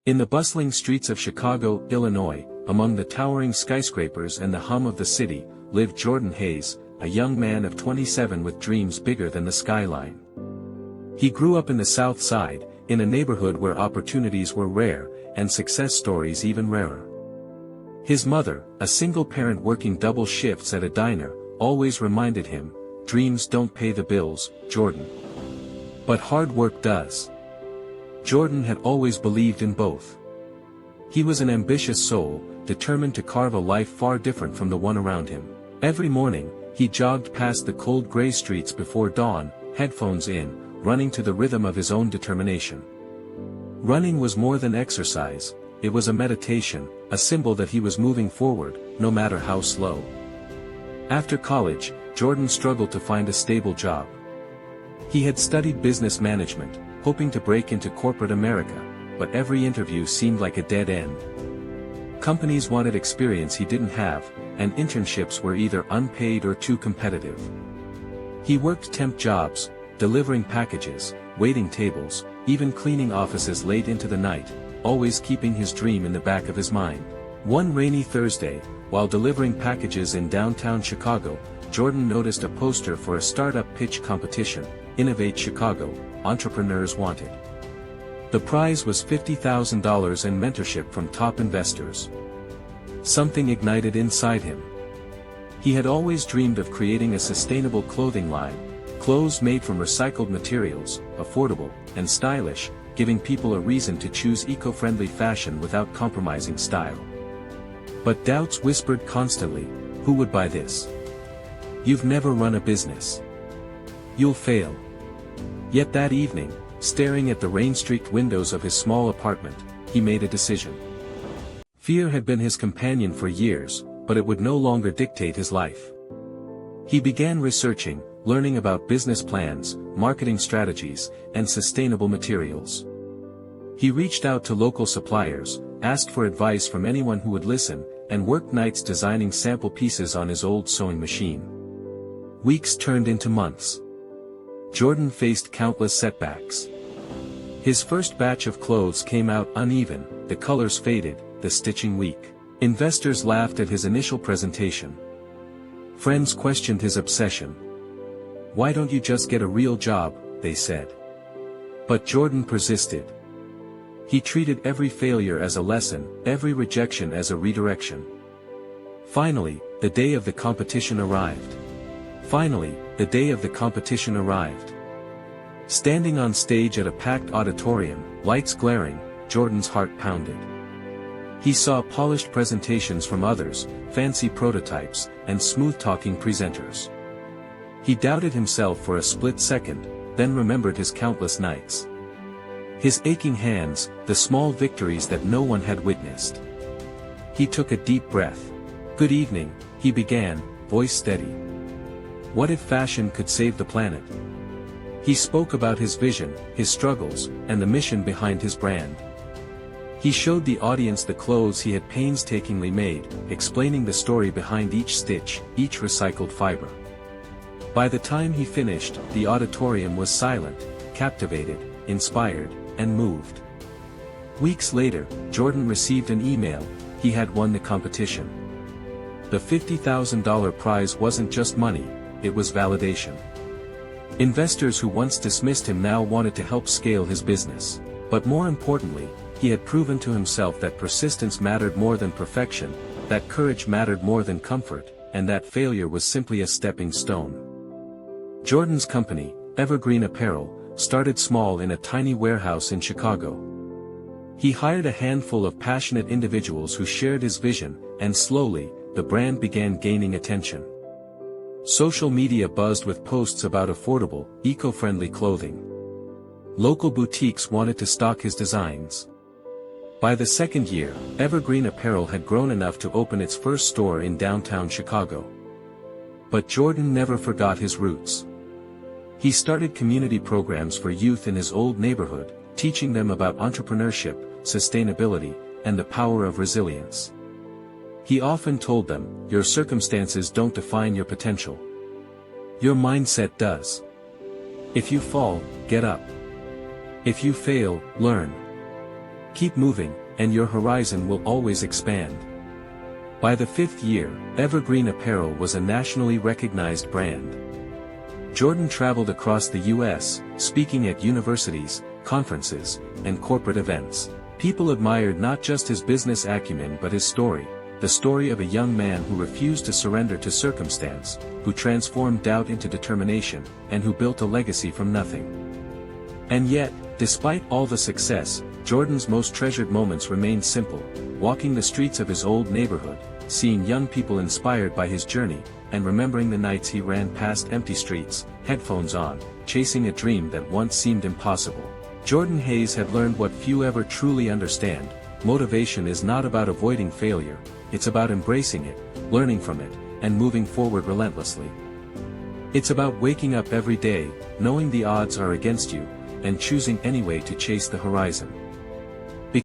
In the bustling streets of Chicago, Illinois, among the towering skyscrapers and the hum of the city, lived Jordan Hayes, a young man of 27 with dreams bigger than the skyline. He grew up in the South Side, in a neighborhood where opportunities were rare, and success stories even rarer. His mother, a single parent working double shifts at a diner, always reminded him, "Dreams don't pay the bills, Jordan. But hard work does." Jordan had always believed in both. He was an ambitious soul, determined to carve a life far different from the one around him. Every morning, he jogged past the cold gray streets before dawn, headphones in, running to the rhythm of his own determination. Running was more than exercise, it was a meditation, a symbol that he was moving forward, no matter how slow. After college, Jordan struggled to find a stable job. He had studied business management, hoping to break into corporate America, but every interview seemed like a dead end. Companies wanted experience he didn't have, and internships were either unpaid or too competitive. He worked temp jobs, delivering packages, waiting tables, even cleaning offices late into the night, always keeping his dream in the back of his mind. One rainy Thursday, while delivering packages in downtown Chicago, Jordan noticed a poster for a startup pitch competition, Innovate Chicago, Entrepreneurs Wanted. The prize was $50,000 and mentorship from top investors. Something ignited inside him. He had always dreamed of creating a sustainable clothing line, clothes made from recycled materials, affordable, and stylish, giving people a reason to choose eco-friendly fashion without compromising style. But doubts whispered constantly, "Who would buy this? You've never run a business. You'll fail." Yet that evening, staring at the rain-streaked windows of his small apartment, he made a decision. Fear had been his companion for years, but it would no longer dictate his life. He began researching, learning about business plans, marketing strategies, and sustainable materials. He reached out to local suppliers, asked for advice from anyone who would listen, and worked nights designing sample pieces on his old sewing machine. Weeks turned into months. Jordan faced countless setbacks. His first batch of clothes came out uneven, the colors faded, the stitching weak. Investors laughed at his initial presentation. Friends questioned his obsession. "Why don't you just get a real job?" they said. But Jordan persisted. He treated every failure as a lesson, every rejection as a redirection. Finally, the day of the competition arrived. Standing on stage at a packed auditorium, lights glaring, Jordan's heart pounded. He saw polished presentations from others, fancy prototypes, and smooth-talking presenters. He doubted himself for a split second, then remembered his countless nights. His aching hands, the small victories that no one had witnessed. He took a deep breath. "Good evening," he began, voice steady. "What if fashion could save the planet?" He spoke about his vision, his struggles, and the mission behind his brand. He showed the audience the clothes he had painstakingly made, explaining the story behind each stitch, each recycled fiber. By the time he finished, the auditorium was silent, captivated, inspired, and moved. Weeks later, Jordan received an email. He had won the competition. The $50,000 prize wasn't just money, it was validation. Investors who once dismissed him now wanted to help scale his business. But more importantly, he had proven to himself that persistence mattered more than perfection, that courage mattered more than comfort, and that failure was simply a stepping stone. Jordan's company, Evergreen Apparel, started small in a tiny warehouse in Chicago. He hired a handful of passionate individuals who shared his vision, and slowly, the brand began gaining attention. Social media buzzed with posts about affordable, eco-friendly clothing. Local boutiques wanted to stock his designs. By the second year, Evergreen Apparel had grown enough to open its first store in downtown Chicago. But Jordan never forgot his roots. He started community programs for youth in his old neighborhood, teaching them about entrepreneurship, sustainability, and the power of resilience. He often told them, "Your circumstances don't define your potential. Your mindset does. If you fall, get up. If you fail, learn." Keep moving, and your horizon will always expand. By the 5th year, Evergreen Apparel was a nationally recognized brand. Jordan traveled across the U.S., speaking at universities, conferences, and corporate events. People admired not just his business acumen but his story, the story of a young man who refused to surrender to circumstance, who transformed doubt into determination, and who built a legacy from nothing. And yet, despite all the success, Jordan's most treasured moments remained simple, walking the streets of his old neighborhood, seeing young people inspired by his journey, and remembering the nights he ran past empty streets, headphones on, chasing a dream that once seemed impossible. Jordan Hayes had learned what few ever truly understand: motivation is not about avoiding failure, it's about embracing it, learning from it, and moving forward relentlessly. It's about waking up every day, knowing the odds are against you, and choosing anyway to chase the horizon.